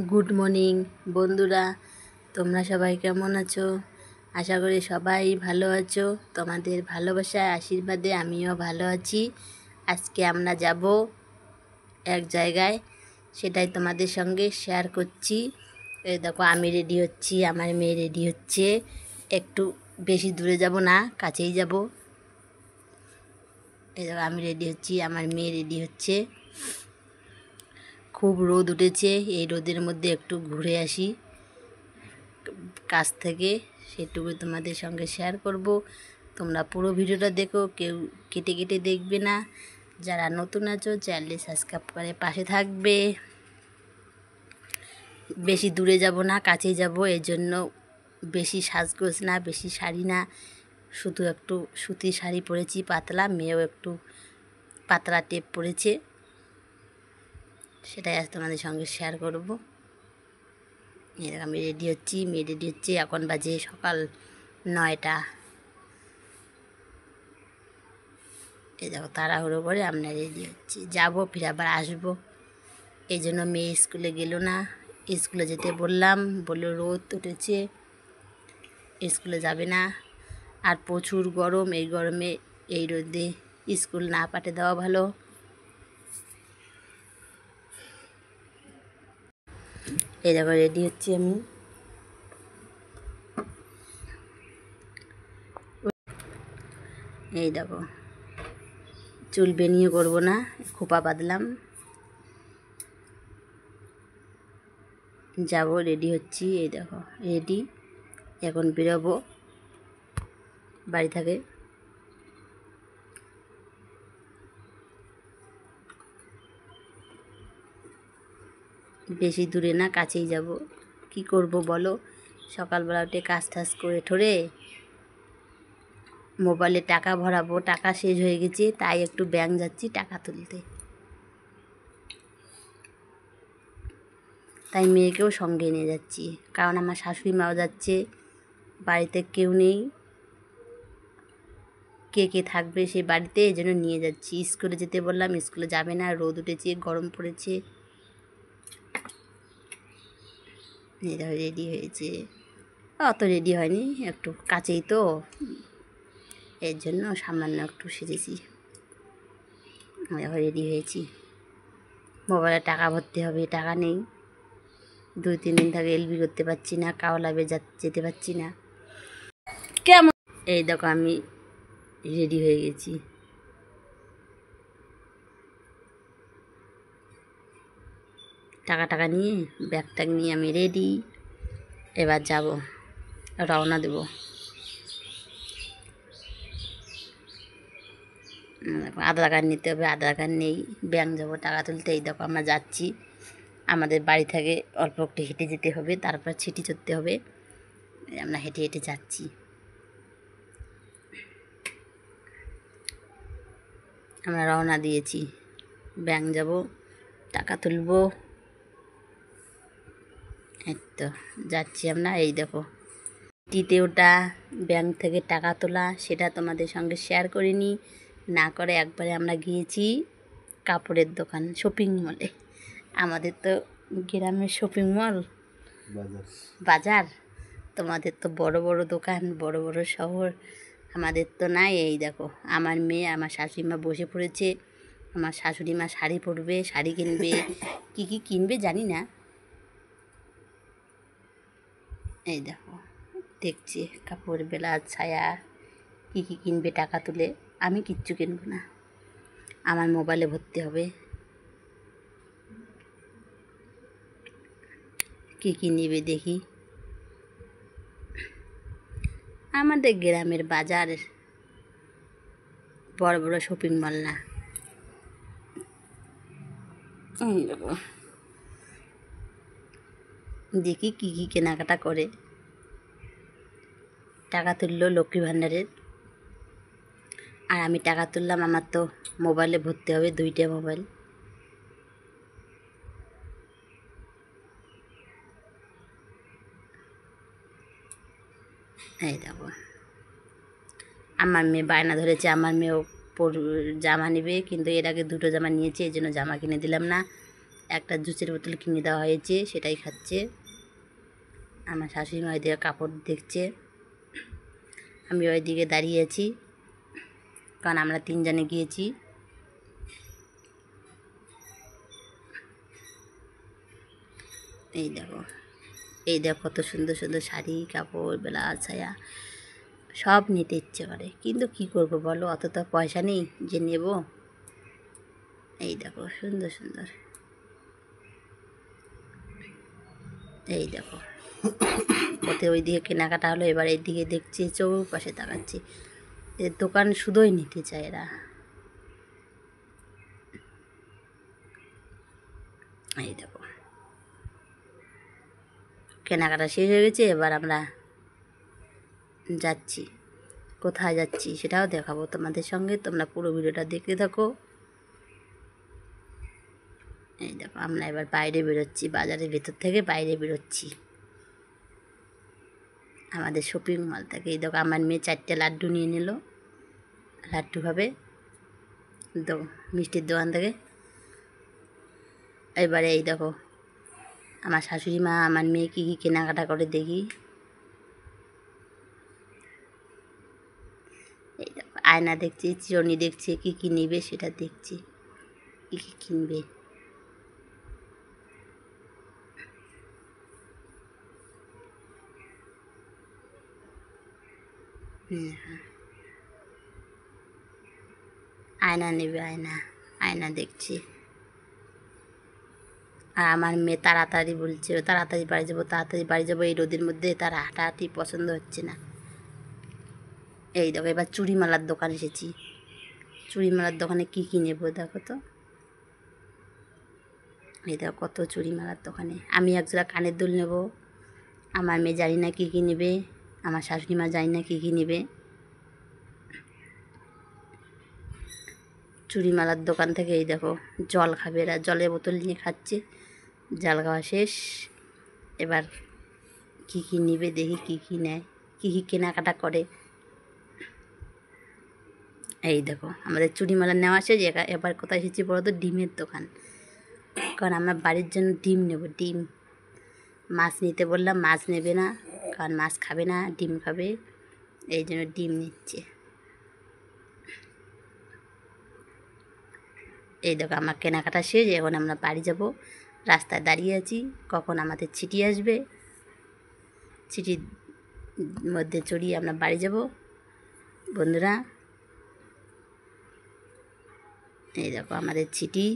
Good morning বন্ধুরা, তোমরা সবাই কেমন আছো? আশা করি সবাই ভালো আছো। তোমাদের ভালোবাসায় আশীর্বাদে আমিও ভালো আছি। আজকে আমরা যাব এক জায়গায়, সেটাই তোমাদের সঙ্গে শেয়ার করছি। এই দেখো, আমি রেডি হচ্ছি, আমার মেয়ে রেডি হচ্ছে। একটু বেশি দূরে যাব না, কাছেই যাব। এই দেখো, আমি রেডি হচ্ছি, আমার মেয়ে রেডি হচ্ছে। খুব রোদ উঠেছে, এই রোদের মধ্যে একটু ঘুরে আসি কাছ থেকে, সেটুকু তোমাদের সঙ্গে শেয়ার করব। তোমরা পুরো ভিডিওটা দেখো, কেউ কেটে কেটে দেখবে না। যারা নতুন আছো চ্যানেলটি সাবস্ক্রাইব করে পাশে থাকবে। বেশি দূরে যাব না, কাছেই যাব। এর জন্য বেশি সাজগোজ না, বেশি শাড়ি না, শুধু একটু সুতির শাড়ি পরেছি পাতলা, মেয়েও একটু পাতলা টেপ পরেছে, সেটাই আজ তোমাদের সঙ্গে শেয়ার করব। আমি রেডি হচ্ছি, মেয়ে রেডি হচ্ছে। এখন বাজে সকাল 9টা। এই দেখো, তাড়াহুড়ো করে আমরা রেডি হচ্ছি, যাবো ফির আবার আসবো। এই জন্য মেয়ে স্কুলে গেল না, স্কুলে যেতে বললাম, বললো রোদ উঠেছে, স্কুলে যাবে না। আর প্রচুর গরম, এই গরমে এই রোদে স্কুল না পাঠিয়ে দেওয়া ভালো। এই দেখো, রেডি হচ্ছি আমি। এই দেখো, চুল বেনিয়ে করবো না, খোপা বাঁধলাম, যাব, রেডি হচ্ছি। এই দেখো রেডি, এখন বেরোবো বাড়ি থেকে। বেশি দূরে না, কাছেই যাব। কি করব বলো, সকালবেলা উঠে কাজ টাজ করে ঠোরে মোবাইলে টাকা ভরাবো, টাকা শেষ হয়ে গেছে, তাই একটু ব্যাংক যাচ্ছি টাকা তুলতে। তাই মেয়েকেও সঙ্গে নিয়ে যাচ্ছি, কারণ আমার শাশুড়ি মাও যাচ্ছে, বাড়িতে কেউ নেই, কে কে থাকবে সে বাড়িতে, এই জন্য নিয়ে যাচ্ছি। স্কুলে যেতে বললাম, স্কুলে যাবে না, রোদ উঠেছে, গরম পড়েছে। রেডি হয়েছে, অত রেডি হয়নি, একটু কাছেই তো, এর জন্য সামান্য একটু সেজেছি। রেডি হয়েছি, মোবাইলে টাকা ভরতে হবে, টাকা নেই। 2-3 দিন থেকে এলবি করতে পারছি না, কাওলাবে যেতে পারছি না। কেমন, এই দেখো আমি রেডি হয়ে গেছি। টাকা নিয়ে, ব্যাগ ট্যাগ নিয়ে আমি রেডি। এবার যাব, রওনা দেব। আধার কার্ড নিতে হবে, আধার কার্ড নেই, ব্যাংক যাবো টাকা তুলতে। এই দেখো আমরা যাচ্ছি, আমাদের বাড়ি থেকে অল্প একটু হেঁটে যেতে হবে, তারপর ছিটি চড়তে হবে। আমরা হেঁটে হেঁটে যাচ্ছি। আমরা রওনা দিয়েছি, ব্যাংক যাব, টাকা তুলব। এই তো যাচ্ছি আমরা। এই দেখো, টিতে ওটা ব্যাংক থেকে টাকা তোলা, সেটা তোমাদের সঙ্গে শেয়ার করিনি, না করে একবারে আমরা গিয়েছি কাপড়ের দোকান, শপিং মলে। আমাদের তো গ্রামের শপিং মল, বাজার, তোমাদের তো বড় বড় দোকান, বড় বড় শহর, আমাদের তো নাই। এই দেখো, আমার মেয়ে, আমার শাশুড়ি মা বসে পড়েছে। আমার শাশুড়ি মা শাড়ি পরবে, শাড়ি কিনবে, কী কী কিনবে জানি না। এই দেখো দেখছি কাপড়, ব্লাউজ, ছায়া, কী কী কিনবে টাকা তুলে। আমি কিচ্ছু কিনবো না, আমার মোবাইলে ভরতে হবে। কী কী নেবে দেখি। আমাদের গ্রামের বাজার, বড় বড় শপিং মল না। দেখি কী কী কেনাকাটা করে। টাকা তুললো লক্ষ্মী ভাণ্ডারের, আর আমি টাকা তুললাম, আমার তো মোবাইলে ভরতে হবে, 2টা মোবাইল। এই দেখো, আমার মেয়ে বায়না ধরেছে, আমার মেয়েও জামা নেবে, কিন্তু এর আগে 2টো জামা নিয়েছে, এই জন্য জামা কিনে দিলাম না। একটা জুসের বোতল কিনে দেওয়া হয়েছে, সেটাই খাচ্ছে। আমার শাশুড়ি মা ওইদিকে কাপড় দেখছে, আমি ওইদিকে দাঁড়িয়ে আছি, কারণ আমরা 3 জনে গিয়েছি। এই দেখো কত সুন্দর সুন্দর শাড়ি, কাপড়, ব্লাউজ, ছায়া সব নিতে ইচ্ছে করে, কিন্তু কি করব বলো, অত তো পয়সা নেই যে নেব। এই দেখো সুন্দর সুন্দর, এই দেখো ওতে ওই দিকে কেনাকাটা হলো, এবার এই দিকে দেখছি, চৌপাশে তাকাচ্ছি, এর দোকান শুধুই নিতে চায় এরা। এই দেখো কেনাকাটা শেষ হয়ে গেছে, এবার আমরা যাচ্ছি। কোথায় যাচ্ছি সেটাও দেখাবো তোমাদের সঙ্গে, তোমরা পুরো ভিডিওটা দেখতে থাকো। এই দেখো আমরা এবার বাইরে বেরোচ্ছি, বাজারের ভেতর থেকে বাইরে বেরোচ্ছি আমাদের শপিং মল থেকে। এই দেখো আমার মেয়ে 4টে লাড্ডু নিয়ে নিল, লাড্ডু খাবে মিষ্টির দোকান থেকে। এবারে এই দেখো আমার শাশুড়ি মা আমার মেয়ে কী কী কেনাকাটা করে দেখি। এই দেখো আয়না দেখছি, চিরুনি দেখছি, কী কী নেবে সেটা দেখছি, কী কী কিনবে। আয়না নেবে, আয়না দেখছি। আর আমার মেয়ে তাড়াতাড়ি বলছে তাড়াতাড়ি বাড়ি যাবো, এই রোদের মধ্যে তার হাঁটাহাঁটি পছন্দ হচ্ছে না। এই দেখো এবার চুড়িমালার দোকান এসেছি, চুড়িমালার দোকানে কী কী নেবো দেখো তো। এই দেখো কত চুড়িমালার দোকানে, আমি একজোড়া কানের দুল নেব, আমার মেয়ে জানি না কী কী নেবে, আমার শাশুড়ি মা জানি না কী কী নেবে। চুড়িমালার দোকান থেকে এই দেখো জল খাবে, এরা জলের বোতল নিয়ে খাচ্ছে, জল খাওয়া শেষ। এবার কী কী নেবে দেখি, কী কী নেয়, কী কী কেনাকাটা করে। এই দেখো আমাদের চুড়িমালা নেওয়া শেষ, এবার কোথায় এসেছি বলো তো, ডিমের দোকান, কারণ আমরা বাড়ির জন্য ডিম নেব, ডিম। মাছ নিতে বললাম, মাছ নেবে না, কারণ মাছ খাবে না, ডিম খাবে, এই জন্য ডিম নিচ্ছে। এই দেখো আমার কেনাকাটা শেষ, এখন আমরা বাড়ি যাব, রাস্তায় দাঁড়িয়ে আছি কখন আমাদের চিঠি আসবে, চিঠির মধ্যে চড়িয়ে আমরা বাড়ি যাব বন্ধুরা। এই দেখো আমাদের চিঠি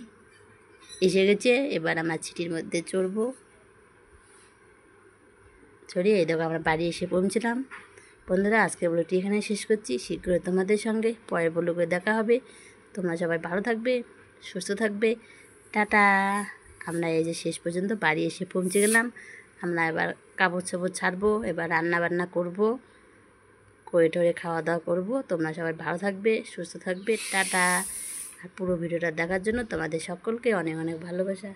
এসে গেছে, এবার আমরা চিঠির মধ্যে চড়বো, চড়িয়ে এই দেখো আমরা বাড়ি এসে পৌঁছলাম। বন্ধুরা আজকের ব্লগটি এখানে শেষ করছি, শীঘ্রই তোমাদের সঙ্গে পরের ব্লগে দেখা হবে। তোমরা সবাই ভালো থাকবে, সুস্থ থাকবে, টাটা। আমরা এই যে শেষ পর্যন্ত বাড়ি এসে পৌঁছে গেলাম, আমরা এবার কাপড় চাপড় ছাড়বো, এবার রান্না বান্না করবো, করে টরে খাওয়া দাওয়া করবো। তোমরা সবাই ভালো থাকবে, সুস্থ থাকবে, টাটা। আর পুরো ভিডিওটা দেখার জন্য তোমাদের সকলকে অনেক অনেক ভালোবাসা।